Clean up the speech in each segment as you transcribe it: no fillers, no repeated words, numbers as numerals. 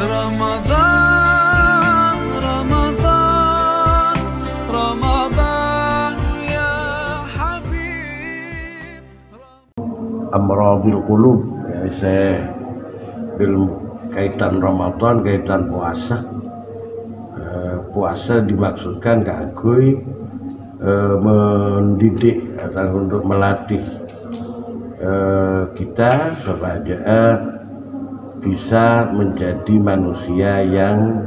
رمضان رمضان رمضان يا حبيب. Amradil qulub, ya, saya kaitan Ramadan, kaitan puasa. Puasa dimaksudkan kanggo mendidik atau untuk melatih kita supaya bisa menjadi manusia yang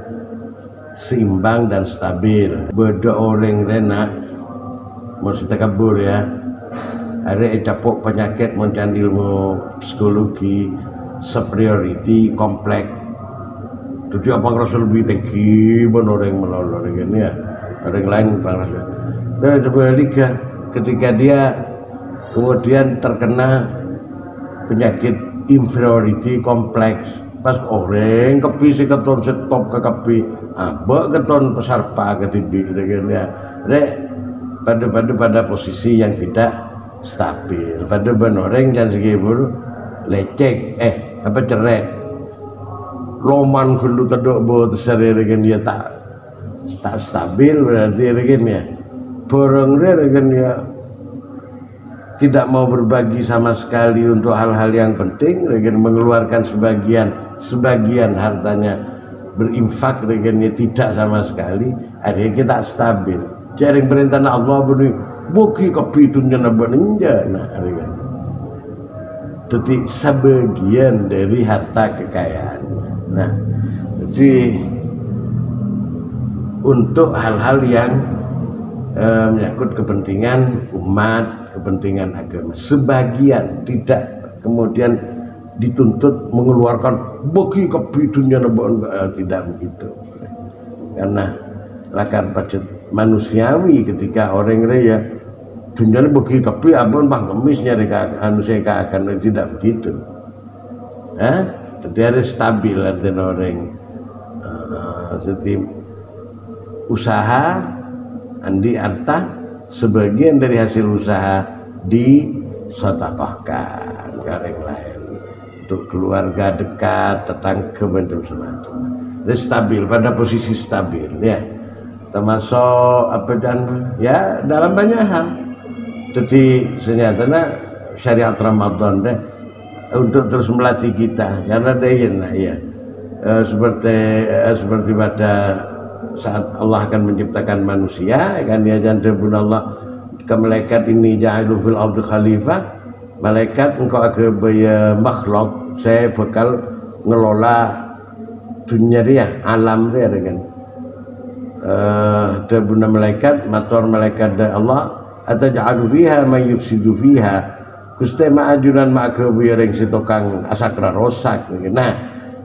seimbang dan stabil. Beda orang rena mesti takabur ya. Ada capok penyakit macam ilmu psikologi superiority kompleks. Jadi apa ngerasa lebih tinggi pun orang melolor ini ya, orang lain ngerasa. Tapi sebaliknya ketika dia kemudian terkena penyakit inferiority kompleks, pas orang kepi si keton setop ke kepi, abak keton pesarpa ke tibi, ya, pada posisi yang tidak stabil, pada orang yang segibur lecek, apa cerai. Roman gulu terdok bawa tersari regen dia tak stabil, berarti regen ya borong regen ya tidak mau berbagi sama sekali untuk hal-hal yang penting, regen mengeluarkan sebagian hartanya berinfak, regennya tidak sama sekali, akhirnya kita stabil. Jaring perintah Allah beri buki kepitunya nabaninja, nah regen jadi sebagian dari harta kekayaan. Nah, jadi untuk hal-hal yang menyangkut kepentingan umat, kepentingan agama, sebagian, tidak kemudian dituntut mengeluarkan bagi kebidunya, tidak begitu. Karena lakar pacet manusiawi ketika orang raya dunia bagi kebi abon bang kemisnya manusia akan tidak begitu. Jadi harus stabil artinya orang setiap usaha andi harta sebagian dari hasil usaha disedekahkan ke orang lain untuk keluarga dekat, tetangga dan semacam. Jadi stabil, pada posisi stabil ya, termasuk apa dan ya dalam banyak hal. Jadi senyatanya syariat Ramadan deh untuk terus melatih kita, karena dia ya seperti pada saat Allah akan menciptakan manusia, kan dia jantan Allah ke malaikat ini ja'alu fil ardi khalifah, malaikat engkau agak makhluk, saya bakal ngelola dunia dia, alam dia kan. Terbuna malaikat, matur malaikat dari Allah, ataj'alu fiha may yufsidu fiha. Gusti ma'ajunan ma'ake wireng si tukang asakra rosak. Nah,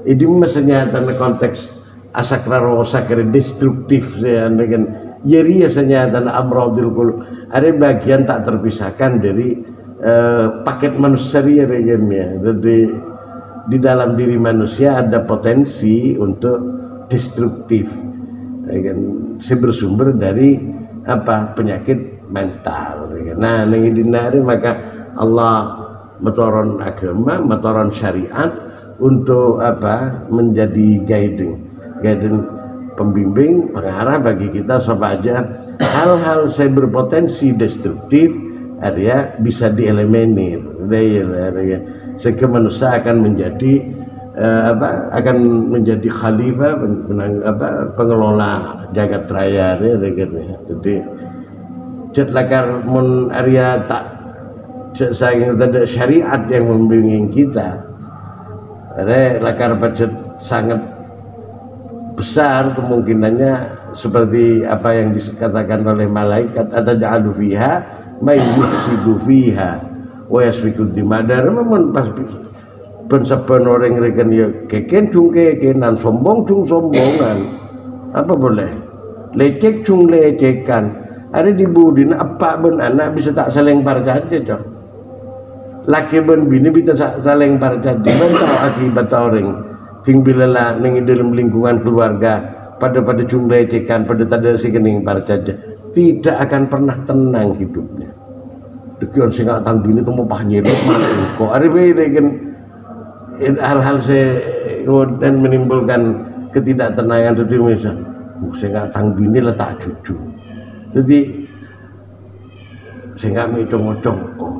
ini mestinya tanda konteks asakra rosak ini destruktif ya dengan yeri tanda amradil qulub. Ada bagian tak terpisahkan dari paket manusia ya. Jadi di dalam diri manusia ada potensi untuk destruktif. Ya, si bersumber dari apa penyakit mental. Ya. Nah, yang dinari maka Allah metoron agama, metoron syariat untuk apa menjadi guiding pembimbing, pengarah bagi kita supaya hal-hal yang berpotensi destruktif ada bisa dieliminir. Sehingga manusia akan menjadi akan menjadi khalifah, pengelola jagat raya. Jadi cetlakar mun Arya tak saya ada syariat yang membimbing kita, lakar pacet sangat besar kemungkinannya seperti apa yang dikatakan oleh malaikat, ataj'alu fiha may yufsidu fiha wa yasfiku dimadar. Memang pas ben orang reken ya keken dung kekenan, sombong dung sombongan, apa boleh lecek dung lecekan. Ada di budin apa ben anak bisa tak saling parjat cok. Laki ben bini bisa saling parjat di tahu akibat orang ting bilala ning dalam lingkungan keluarga pada jumlah ecekan pada tanda si kening parjat tidak akan pernah tenang hidupnya. Dekion sing tang bini temu pah nyeluk kok are we hal-hal kemudian menimbulkan ketidaktenangan itu misal saya nggak tang bini letak cucu jadi saya nggak ngidong-ngidong kok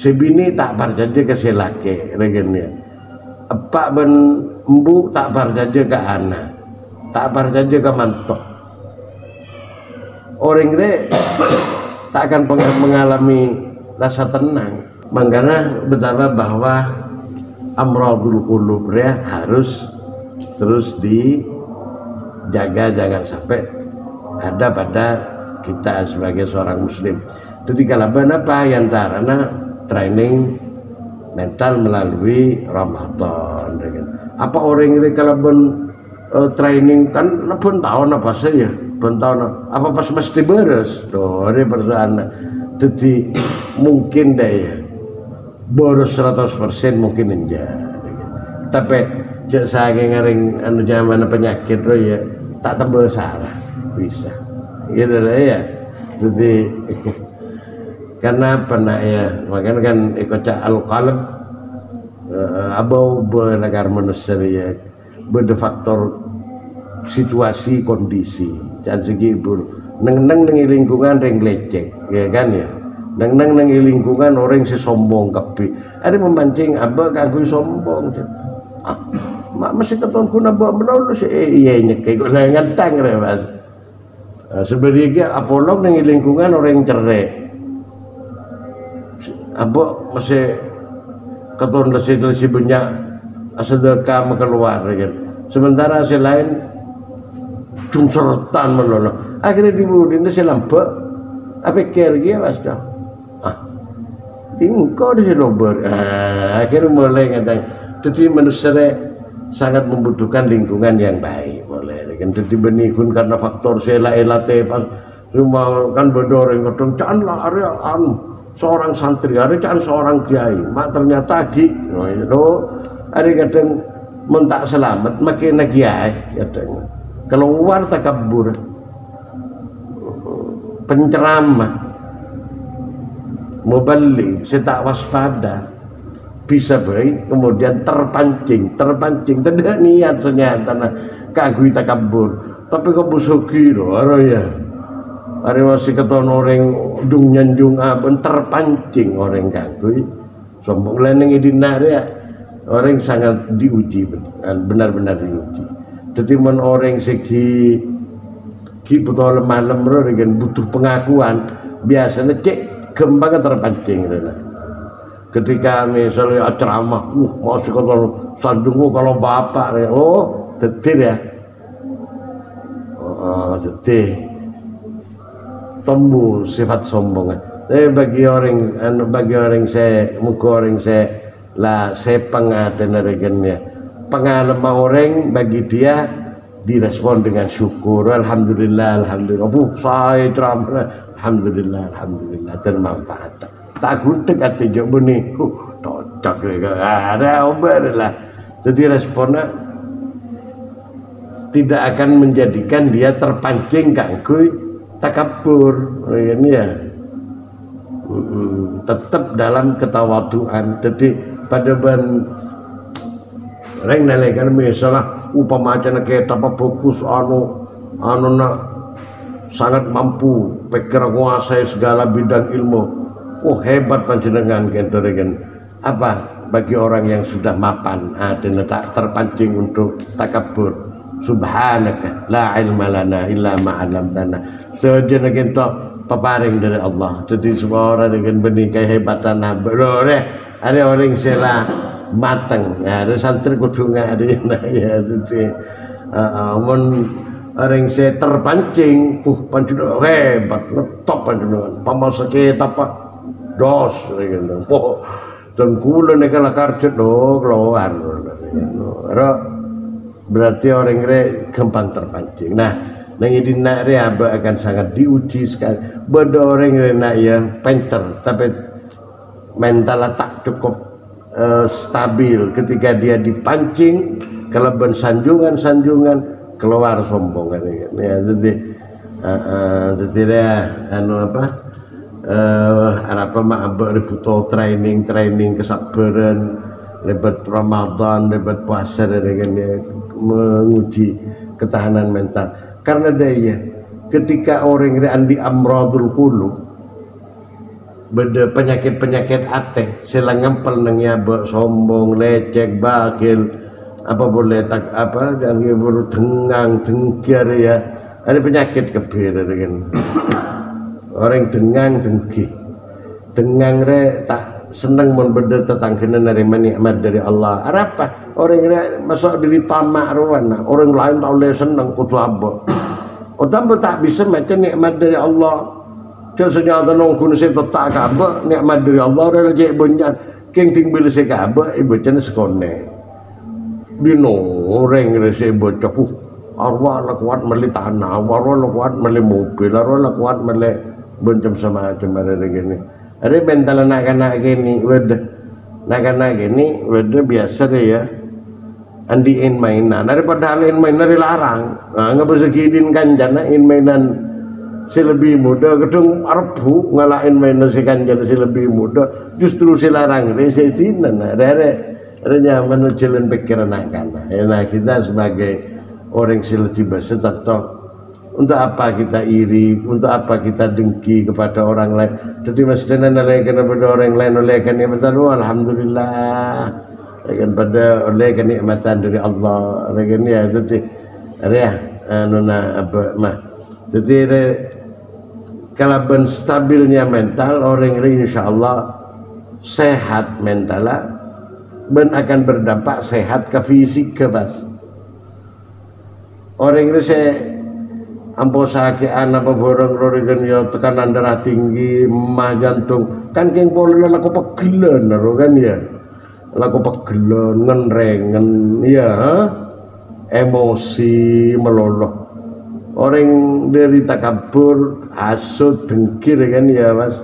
si bini tak barjaje ke si laki regennya apa ben embu tak barjaje ke anak tak barjaje ke mantok orang ini tak akan mengalami rasa tenang makanya betapa bahwa amradul qulub ya harus terus dijaga jangan sampai ada pada kita sebagai seorang muslim. Jadi kalau apa yang tarana training mental melalui Ramadan. Apa orang ini kalau training kan pun tahun apa saja, pun tahun apa pas mesti beres. Tuh ini persoalan. Jadi mungkin deh ya boros 100% mungkin enggak. Tapi cek saya ngering anu zaman penyakit lo ya tak tambah salah bisa gitu lah ya jadi karena pernah ya makanya kan ikut cak al-qalb abau benagar manusia ya berdefaktor situasi kondisi jangan segi bur neng lingkungan ring lecek ya kan ya neng lingkungan orang si sombong kapi ada memancing abah kagui sombong mak masih keton kuna bawa menolong si iya nyekek gue ngentang re mas sebenarnya apolong neng lingkungan orang cerai abah masih keton lesi banyak sedekah keluar gitu sementara si lain cung sertan menolong akhirnya dibudin si lampu apa kira dia mas dah ingkau di silober akhirnya mulai ngetang jadi manusia sangat membutuhkan lingkungan yang baik boleh kan jadi benikun karena faktor sela-elate pas rumah kan bedoreng kadang janganlah area seorang santri ada jangan seorang kiai mak ternyata gitu ada kadang mentak selamat makin kiai kadang keluar takabur penceramah muballigh setak waspada bisa baik kemudian terpancing tidak niat senyata kagui takabur tapi kok busuki loh ya ada masih keton orang dung nyanjung abon terpancing orang kagui sombong leneng idina ya orang sangat diuji benar-benar diuji jadi men orang segi betul malam dengan butuh pengakuan biasanya cek kembang terpancing ketika misalnya ceramah masih kalau sandungku kalau bapak detir ya detir tumbuh sifat sombong bagi orang saya muka orang saya lah saya pengaten regennya pengalaman orang bagi dia direspon dengan syukur alhamdulillah saya ceramah alhamdulillah termanfaat tak guntek hati jauh benih cocok ada obat lah jadi responnya tidak akan menjadikan dia terpancing kangkui takabur ini ya tetap dalam ketawaduan jadi pada ban reng nalekan misalnya upamanya kita apa fokus anu nak sangat mampu pikir menguasai segala bidang ilmu hebat panjenengan kan apa bagi orang yang sudah mapan dan tak terpancing untuk takabur subhanaka la ilma lana illa ma 'allamtana sejeneng kita peparing dari Allah jadi semua orang dengan benih kehebatan berore ada orang sela mateng ada santri kudu ngari ya jadi orang saya terpancing panjenengan hebat top panjenengan pamasake apa dos gitu. Dan kula nek kala karjet keluar. Berarti orang ini gampang terpancing. Nah, nang idina re akan sangat diuji sekali. Beda orang ini ya pinter tapi mentalnya tak cukup stabil ketika dia dipancing kelebihan sanjungan keluar sombong ya jadi dia anu apa apa mak abah rebuto training kesabaran lebat Ramadan, lebat puasa dengan dia menguji ketahanan mental. Karena dia ketika orang yang di amradul qulub, beda penyakit-penyakit ate, sila ngempel nang nyabak, sombong, lecek, bakil, apa boleh tak apa, dan baru tengang, dengkir ya. Ada penyakit kebir dengan orang tengang, dengki, tengang re tak senang membeda tentang kena nerima nikmat dari Allah. Apa? Orang re masuk diri tamak ruan, orang lain tak boleh senang kutu abah. Orang tak bisa macam nikmat dari Allah. Biasanya ada nongkun saya tetap kabah nikmat dari Allah. Orang lagi banyak keng tinggal saya kabah, ibu cina sekone. Dino orang re saya baca arwah lah kuat meli tanah, arwah lah kuat meli mobil, arwah lah kuat meli bencam semacam ada gini. Ada mental anak-anak gini, wadah, anak-anak gini, wadah biasa deh ya. Andiin mainan, daripada alin mainan dilarang, nggak bisa kidin kanjana in mainan si lebih muda, kedung arbu ngalahin mainan si kanjana si lebih muda, justru si larang deh si tinan, ada nyaman jalan pikiran anak-anak. Nah kita sebagai orang silati bahasa tetap untuk apa kita iri, untuk apa kita dengki kepada orang lain. Jadi mestinya nalaikan kepada orang lain oleh kenikmatan, alhamdulillah, oleh pada oleh kenikmatan dari Allah. Oleh ya, jadi ya, nona apa mah. Jadi kalau ben stabilnya mental orang ini insya Allah sehat mentalnya, ben akan berdampak sehat ke fisik ke bas. Orang ini saya ampo sakian apa borong rorigan ya tekanan darah tinggi, mah jantung kan keng pola laku pegelan kan ya, laku pegelan ngenrengen ya, emosi meloloh. Orang dari takabur hasud dengki kan ya mas,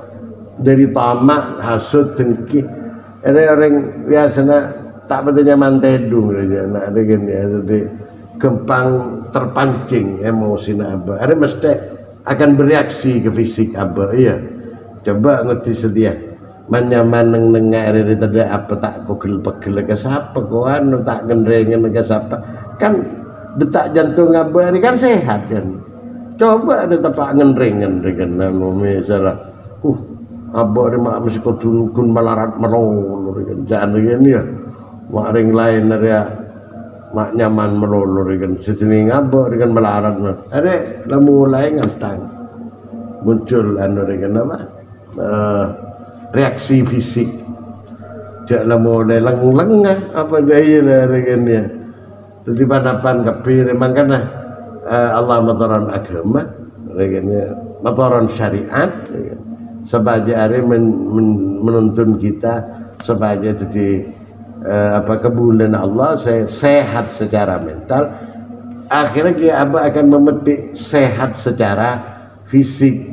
dari tamak hasud dengki. Ada orang biasanya tak betulnya mantedung aja, nak dengan ya jadi gampang terpancing emosi abah. Ada mesti akan bereaksi ke fisik abah. Iya, coba ngerti sedia. Manyaman nengak dari tadi apa tak pegel ke siapa kawan tak gendrengan ke siapa kan detak jantung abah ini kan sehat kan. Coba ada tepak gendrengan dengan nano misalnya, abah ini mak mesti kun melarat melolor kan jangan begini ya. Mak ring lain ada mak nyaman melolor kan sini ngabok dengan melarat mah ada lah mulai ngantang muncul anu dengan apa reaksi fisik jak lah mulai lengah apa daya lah dengan ya jadi panapan kepir memang kan Allah mataran agama dengan mataran syariat sebagai hari menuntun kita sebagai jadi apa kebulan Allah saya sehat secara mental, akhirnya dia akan memetik sehat secara fisik.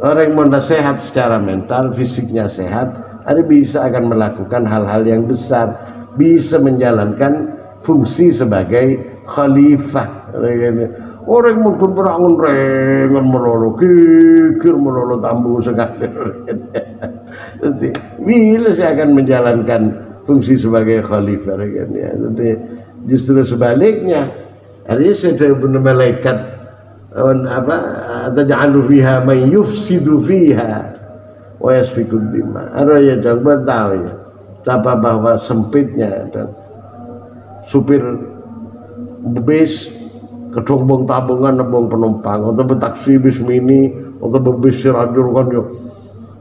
Orang yang mau sehat secara mental, fisiknya sehat, ada bisa akan melakukan hal-hal yang besar, bisa menjalankan fungsi sebagai khalifah. Orang mungkin berangun rengan melolo, kikir melolo tambu sekali. Jadi bila saya akan menjalankan fungsi sebagai khalifah kan ya. Jadi justru sebaliknya ada sudah benar malaikat apa taj'alu fiha man yufsidu fiha wa yasfiku dima. Ada ya jangan tahu ya apa bahwa sempitnya dan supir bis kedong bong tabungan bong penumpang atau taksi bis mini atau bis radio kan yo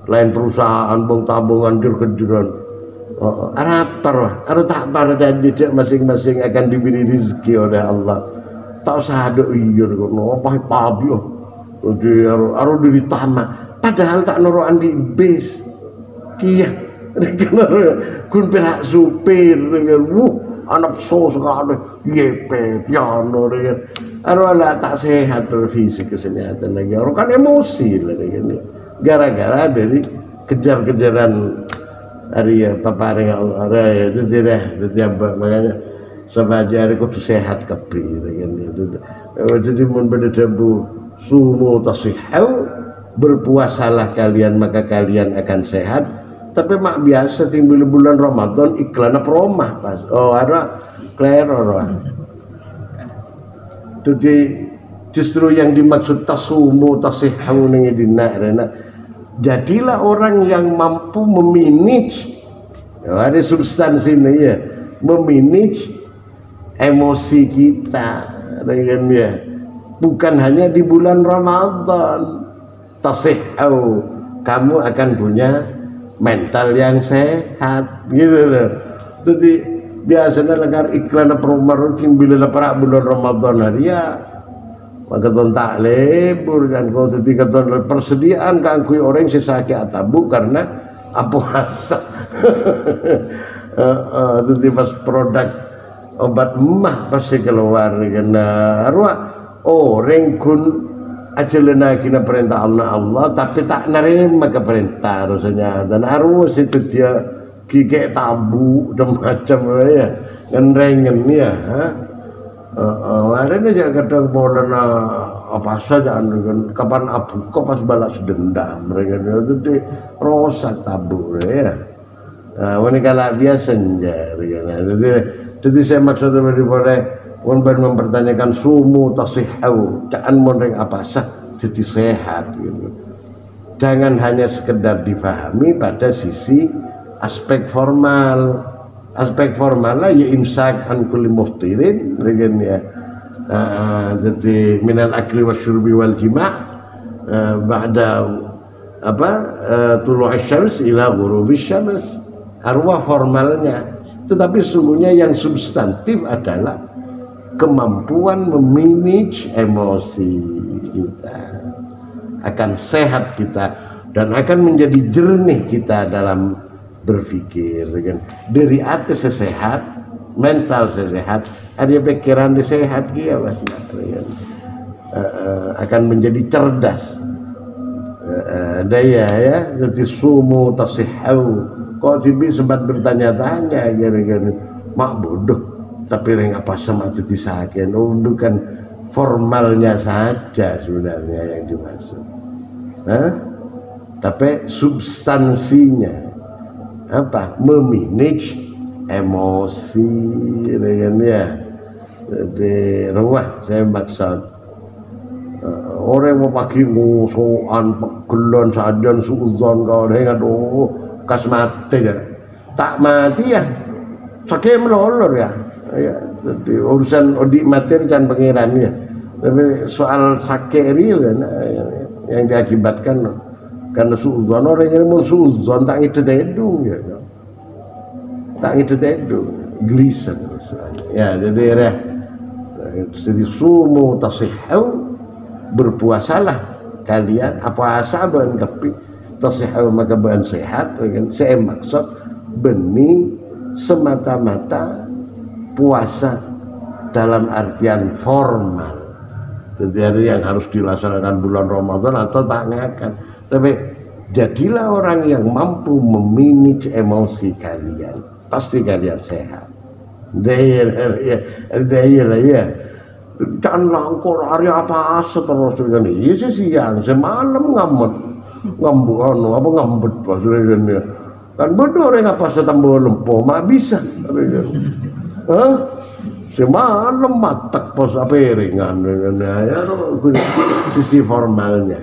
lain perusahaan bong tabungan dir kejuran. Ada tak pada janji masing-masing akan diberi rezeki oleh Allah. Tak usah ada iya kono apa pabio. Jadi harus diri tamak. Padahal tak noroan di bis. Iya. Kun perak supir dengan anak so sekali yepe piano dengan. Arwala tak sehat fisik kesehatan lagi. Orang kan emosi lah dengan. Gara-gara dari kejar-kejaran Arya paparing Allah itu tidak makanya sebagai hari kudu sehat kepir kan itu jadi mun berdebu sumu tasihau berpuasalah kalian maka kalian akan sehat tapi mak biasa timbul bulan Ramadan iklan apa rumah pas oh ada kleror. Jadi justru yang dimaksud tasumu tasihhu ning dina rena jadilah orang yang mampu memanage ada substansinya ya memanage emosi kita dengan ya bukan hanya di bulan Ramadan tasihhu kamu akan punya mental yang sehat gitu loh. Jadi biasanya lagar iklan promar timbul para bulan Ramadan hari ya maka tak lebur dan kau ketika persediaan kangkui orang sesaki atabu karena apa asa jadi pas produk obat emah pasti keluar kena arwah orang kun ajalana kina perintah Allah tapi tak nerima ke perintah rasanya dan arwah situ dia gigek tabu dan macam ya ngerengen ya ada aja kadang bolan apa saja kapan abu kok pas balas dendam mereka itu di rosak tabu ya wanita biasa senja jadi saya maksudnya boleh mempertanyakan sumu tasihhu jangan mondeng apa sah jadi sehat gitu. Jangan hanya sekedar difahami pada sisi aspek formal lah ya imsak an kulli muftirin ya jadi minal akli wasyurbi wal jima' ba'da apa tulu'us syams ila ghurubis syams arwah formalnya tetapi sesungguhnya yang substantif adalah kemampuan memanage emosi kita akan sehat kita dan akan menjadi jernih kita dalam berpikir dari atas sehat mental sehat ada pikiran sehat dia akan menjadi cerdas daya ya jadi sumu tasihhu kok tibi sempat bertanya-tanya gara-gara mak bodoh tapi ring apa sama jadi sakit bukan formalnya saja sebenarnya yang dimaksud tapi substansinya apa memanage emosi dengan ya jadi ruah saya maksud orang mau pakai musuhan pegelon sajan suuzon kau dengan kas mati ya tak mati ya sakit melolor ya jadi urusan odik materi dan pengirannya tapi soal sakit real kan yang diakibatkan karena suuzon orang yang mau suuzon tak itu tedung ya tak itu tedung gelisah ya jadi sumu tasihhu berpuasalah kalian apa asaban tapi tasihhu maka bahan sehat saya maksud benih semata-mata puasa dalam artian formal jadi ada yang harus dilaksanakan bulan Ramadan atau tak ngakan tapi jadilah orang yang mampu memanage emosi kalian pasti kalian sehat daya ya jangan langkor hari apa asa terus kan iya sih siang semalam ngambut pas kan bodoh orang apa setambah lempo mak bisa semalam matak pos apa ringan ya sisi formalnya.